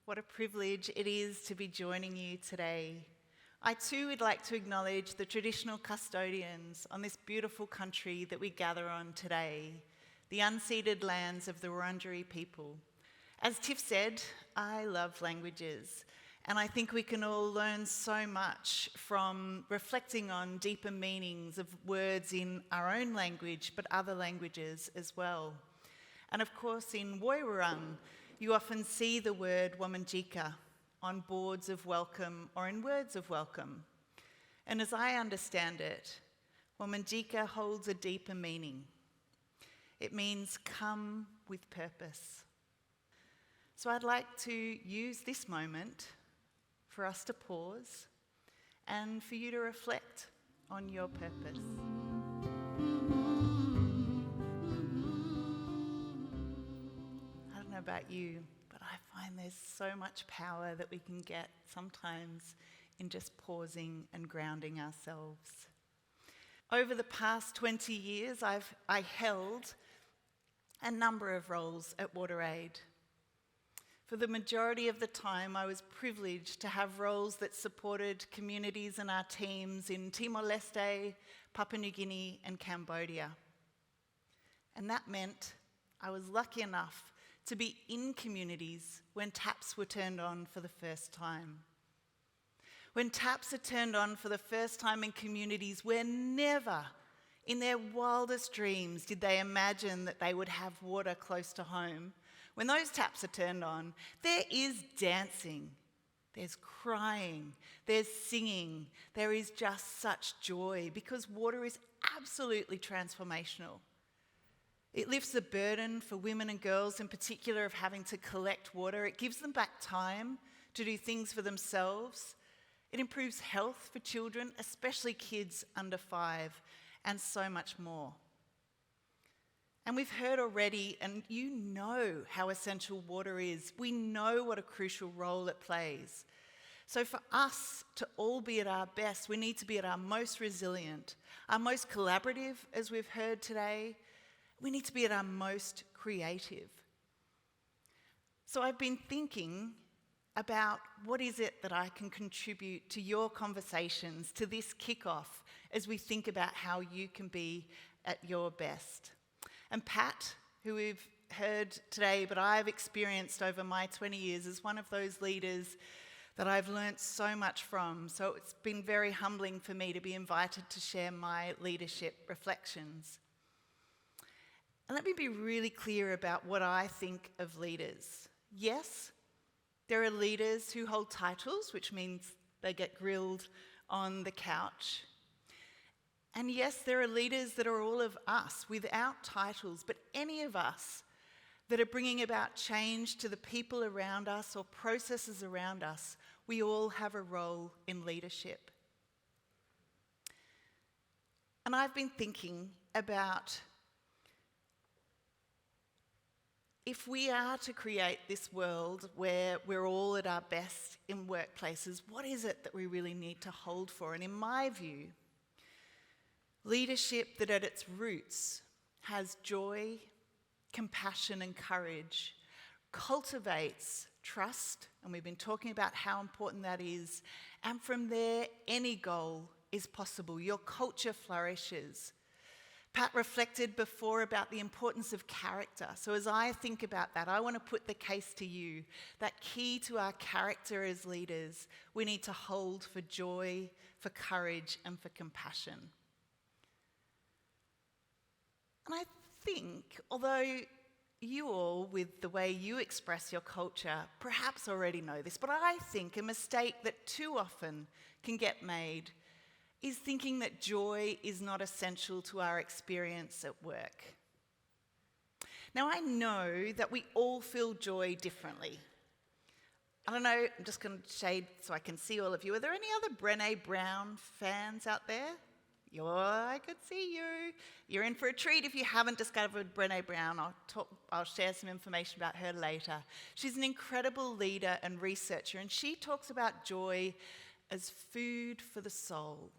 What a privilege it is to be joining you today. I too would like to acknowledge the traditional custodians on this beautiful country that we gather on today, the unceded lands of the Wurundjeri people. As Tiff said, I love languages, and I think we can all learn so much from reflecting on deeper meanings of words in our own language, but other languages as well. And of course, in Woiwurrung, you often see the word Wominjeka on boards of welcome or in words of welcome. And as I understand it, Wominjeka holds a deeper meaning. It means come with purpose. So I'd like to use this moment for us to pause and for you to reflect on your purpose. I don't know about you, but I find there's so much power that we can get sometimes in just pausing and grounding ourselves. Over the past 20 years, I held a number of roles at WaterAid. For the majority of the time, I was privileged to have roles that supported communities and our teams in Timor-Leste, Papua New Guinea, and Cambodia. And that meant I was lucky enough to be in communities when taps were turned on for the first time. When taps are turned on for the first time in communities where never in their wildest dreams did they imagine that they would have water close to home. When those taps are turned on, there is dancing, there's crying, there's singing, there is just such joy because water is absolutely transformational. It lifts the burden for women and girls in particular of having to collect water. It gives them back time to do things for themselves. It improves health for children, especially kids under 5, and so much more. And we've heard already, and you know how essential water is. We know what a crucial role it plays. So for us to all be at our best, we need to be at our most resilient, our most collaborative, as we've heard today. We need to be at our most creative. So I've been thinking about what is it that I can contribute to your conversations, to this kickoff, as we think about how you can be at your best. And Pat, who we've heard today, but I've experienced over my 20 years as one of those leaders that I've learnt so much from. So it's been very humbling for me to be invited to share my leadership reflections. And let me be really clear about what I think of leaders. Yes, there are leaders who hold titles, which means they get grilled on the couch. And yes, there are leaders that are all of us without titles, but any of us that are bringing about change to the people around us or processes around us, we all have a role in leadership. And I've been thinking about if we are to create this world where we're all at our best in workplaces, what is it that we really need to hold for? And in my view, leadership that at its roots has joy, compassion and courage, cultivates trust, and we've been talking about how important that is, and from there, any goal is possible. Your culture flourishes. Pat reflected before about the importance of character. So as I think about that, I want to put the case to you that key to our character as leaders, we need to hold for joy, for courage, and for compassion. And I think, although you all, with the way you express your culture, perhaps already know this, but I think a mistake that too often can get made is thinking that joy is not essential to our experience at work. Now, I know that we all feel joy differently. I don't know, I'm just going to shade so I can see all of you. Are there any other Brené Brown fans out there? I could see you. You're in for a treat if you haven't discovered Brené Brown. I'll share some information about her later. She's an incredible leader and researcher, and she talks about joy as food for the soul.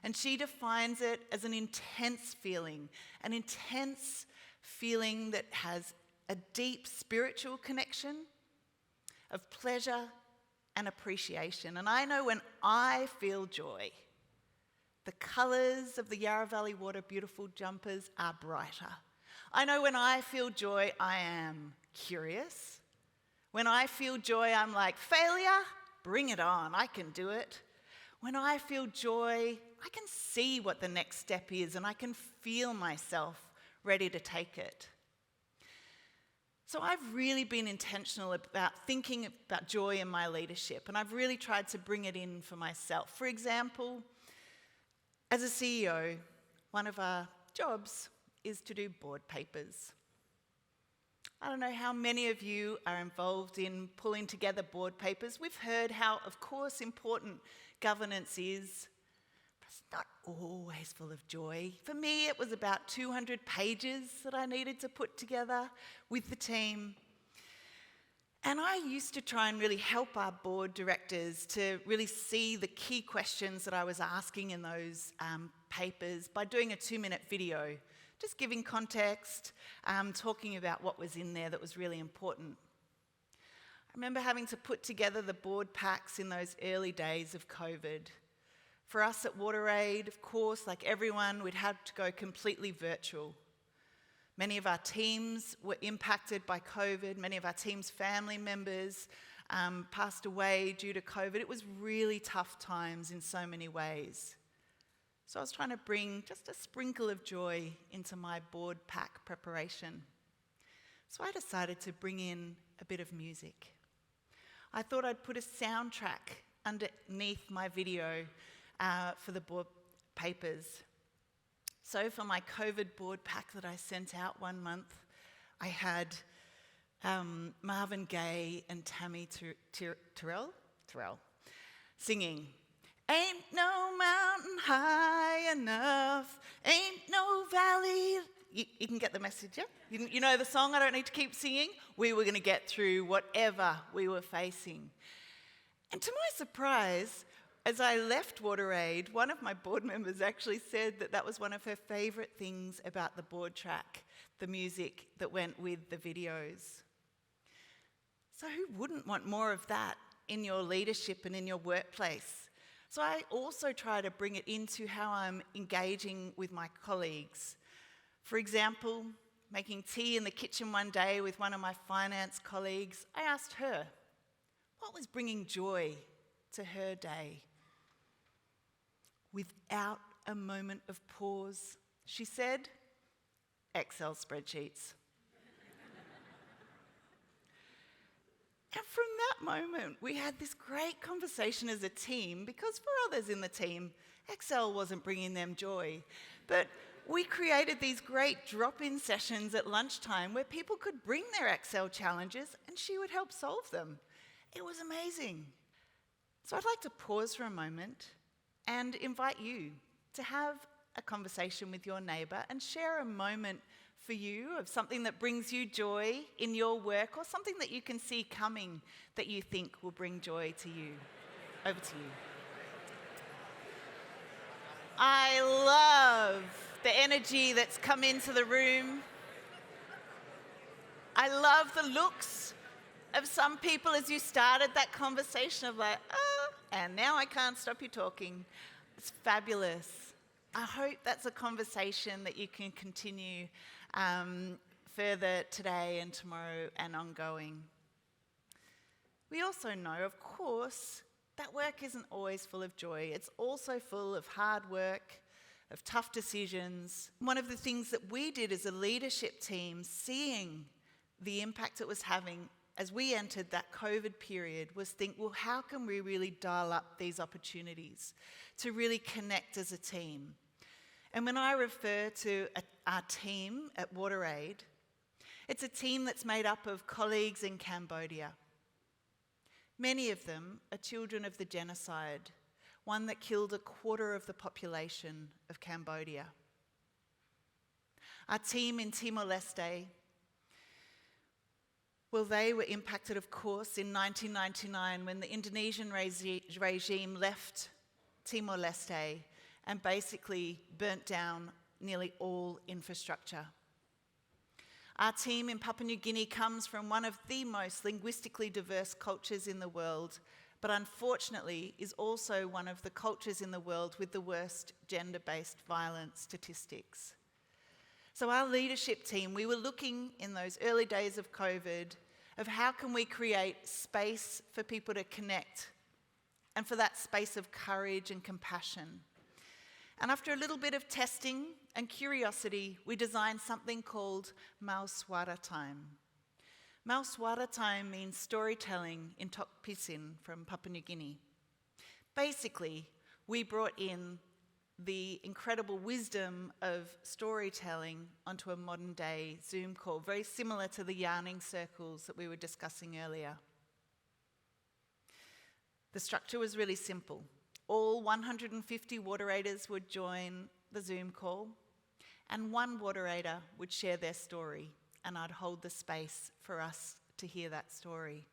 And she defines it as an intense feeling that has a deep spiritual connection, of pleasure and appreciation. And I know when I feel joy, the colours of the Yarra Valley Water Beautiful jumpers are brighter. I know when I feel joy, I am curious. When I feel joy, I'm like, failure, bring it on, I can do it. When I feel joy, I can see what the next step is and I can feel myself ready to take it. So I've really been intentional about thinking about joy in my leadership, and I've really tried to bring it in for myself. For example, as a CEO, one of our jobs is to do board papers. I don't know how many of you are involved in pulling together board papers. We've heard how, of course, important governance is, but it's not always full of joy. For me, it was about 200 pages that I needed to put together with the team. And I used to try and really help our board directors to really see the key questions that I was asking in those papers by doing a 2-minute video, just giving context, talking about what was in there that was really important. I remember having to put together the board packs in those early days of COVID. For us at WaterAid, of course, like everyone, we'd had to go completely virtual. Many of our teams were impacted by COVID. Many of our team's family members passed away due to COVID. It was really tough times in so many ways. So I was trying to bring just a sprinkle of joy into my board pack preparation. So I decided to bring in a bit of music. I thought I'd put a soundtrack underneath my video for the board papers. So for my COVID board pack that I sent out one month, I had Marvin Gaye and Tammy Terrell singing, "Ain't no mountain high enough, ain't no valley." You can get the message, yeah? You know the song, I don't need to keep singing. We were going to get through whatever we were facing. And to my surprise, as I left WaterAid, one of my board members actually said that that was one of her favourite things about the board track, the music that went with the videos. So who wouldn't want more of that in your leadership and in your workplace? So I also try to bring it into how I'm engaging with my colleagues. For example, making tea in the kitchen one day with one of my finance colleagues, I asked her what was bringing joy to her day. Without a moment of pause, she said, Excel spreadsheets. And from that moment, we had this great conversation as a team, because for others in the team, Excel wasn't bringing them joy. But we created these great drop-in sessions at lunchtime where people could bring their Excel challenges and she would help solve them. It was amazing. So I'd like to pause for a moment and invite you to have a conversation with your neighbour and share a moment for you of something that brings you joy in your work or something that you can see coming that you think will bring joy to you. Over to you. I love the energy that's come into the room. I love the looks of some people as you started that conversation of like, oh, and now I can't stop you talking. It's fabulous. I hope that's a conversation that you can continue further today and tomorrow and ongoing. We also know, of course, that work isn't always full of joy. It's also full of hard work, of tough decisions. One of the things that we did as a leadership team, seeing the impact it was having as we entered that COVID period, was think, well, how can we really dial up these opportunities to really connect as a team? And when I refer to our team at WaterAid, it's a team that's made up of colleagues in Cambodia. Many of them are children of the genocide, one that killed a quarter of the population of Cambodia. Our team in Timor-Leste, well, they were impacted, of course, in 1999 when the Indonesian regime left Timor-Leste and basically burnt down nearly all infrastructure. Our team in Papua New Guinea comes from one of the most linguistically diverse cultures in the world, but unfortunately is also one of the cultures in the world with the worst gender-based violence statistics. So our leadership team, we were looking in those early days of COVID of how can we create space for people to connect and for that space of courage and compassion. And after a little bit of testing and curiosity, we designed something called Mauswara Time. Mauswara Time means storytelling in Tok Pisin from Papua New Guinea. Basically, we brought in the incredible wisdom of storytelling onto a modern day Zoom call, very similar to the yarning circles that we were discussing earlier. The structure was really simple. All 150 Waterators would join the Zoom call, and one Waterator would share their story, and I'd hold the space for us to hear that story.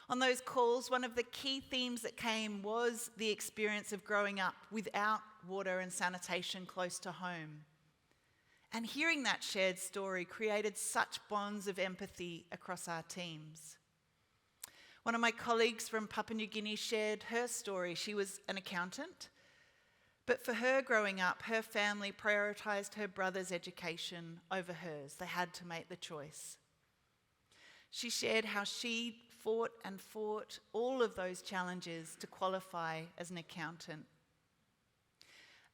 On those calls, one of the key themes that came was the experience of growing up without water and sanitation close to home. And hearing that shared story created such bonds of empathy across our teams. One of my colleagues from Papua New Guinea shared her story. She was an accountant, but for her growing up, her family prioritised her brother's education over hers. They had to make the choice. She shared how she fought all of those challenges to qualify as an accountant.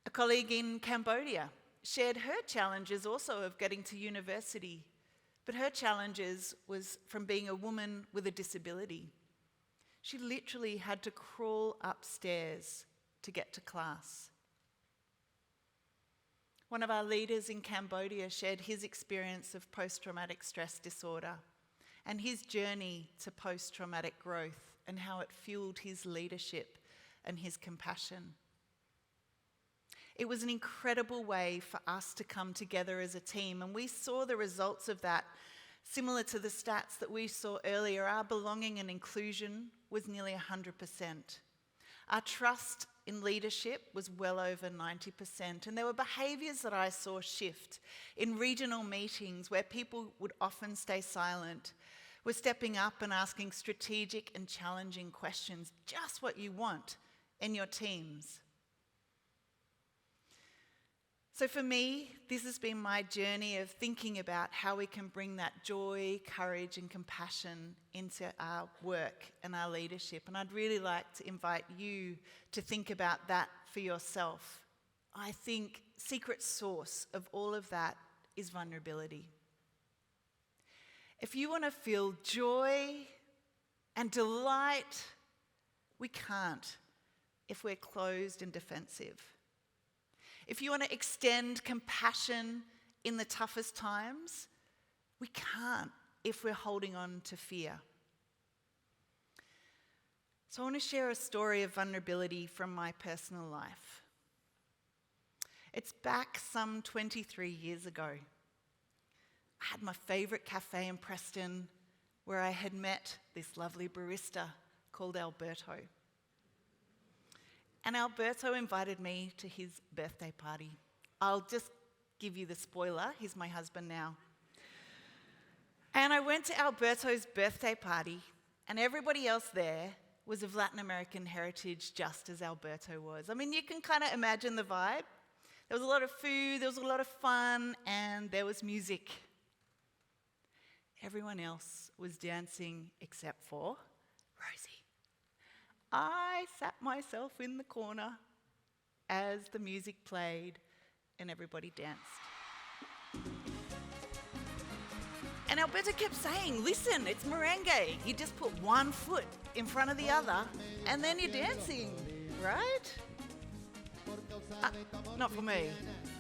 A colleague in Cambodia shared her challenges also of getting to university, but her challenges was from being a woman with a disability. She literally had to crawl upstairs to get to class. One of our leaders in Cambodia shared his experience of post-traumatic stress disorder and his journey to post-traumatic growth and how it fueled his leadership and his compassion. It was an incredible way for us to come together as a team, and we saw the results of that. Similar to the stats that we saw earlier, our belonging and inclusion was nearly 100%. Our trust in leadership was well over 90%, and there were behaviours that I saw shift. In regional meetings where people would often stay silent, were stepping up and asking strategic and challenging questions, just what you want in your teams. So for me, this has been my journey of thinking about how we can bring that joy, courage, and compassion into our work and our leadership. And I'd really like to invite you to think about that for yourself. I think secret source of all of that is vulnerability. If you want to feel joy and delight, we can't if we're closed and defensive. If you want to extend compassion in the toughest times, we can't if we're holding on to fear. So I want to share a story of vulnerability from my personal life. It's back some 23 years ago. I had my favourite cafe in Preston where I had met this lovely barista called Alberto. And Alberto invited me to his birthday party. I'll just give you the spoiler. He's my husband now. And I went to Alberto's birthday party, and everybody else there was of Latin American heritage, just as Alberto was. I mean, you can kind of imagine the vibe. There was a lot of food, there was a lot of fun, and there was music. Everyone else was dancing except for Rosie. I sat myself in the corner as the music played and everybody danced. And Alberto kept saying, listen, it's merengue. You just put one foot in front of the other and then you're dancing, right? Not for me.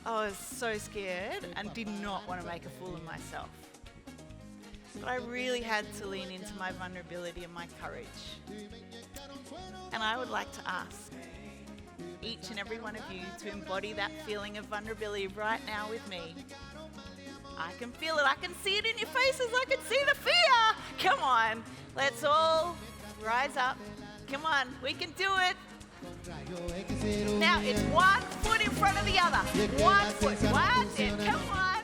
I was so scared and did not want to make a fool of myself. But I really had to lean into my vulnerability and my courage. And I would like to ask each and every one of you to embody that feeling of vulnerability right now with me. I can feel it. I can see it in your faces. I can see the fear. Come on. Let's all rise up. Come on. We can do it. Now it's one foot in front of the other. One foot. That's it. Come on.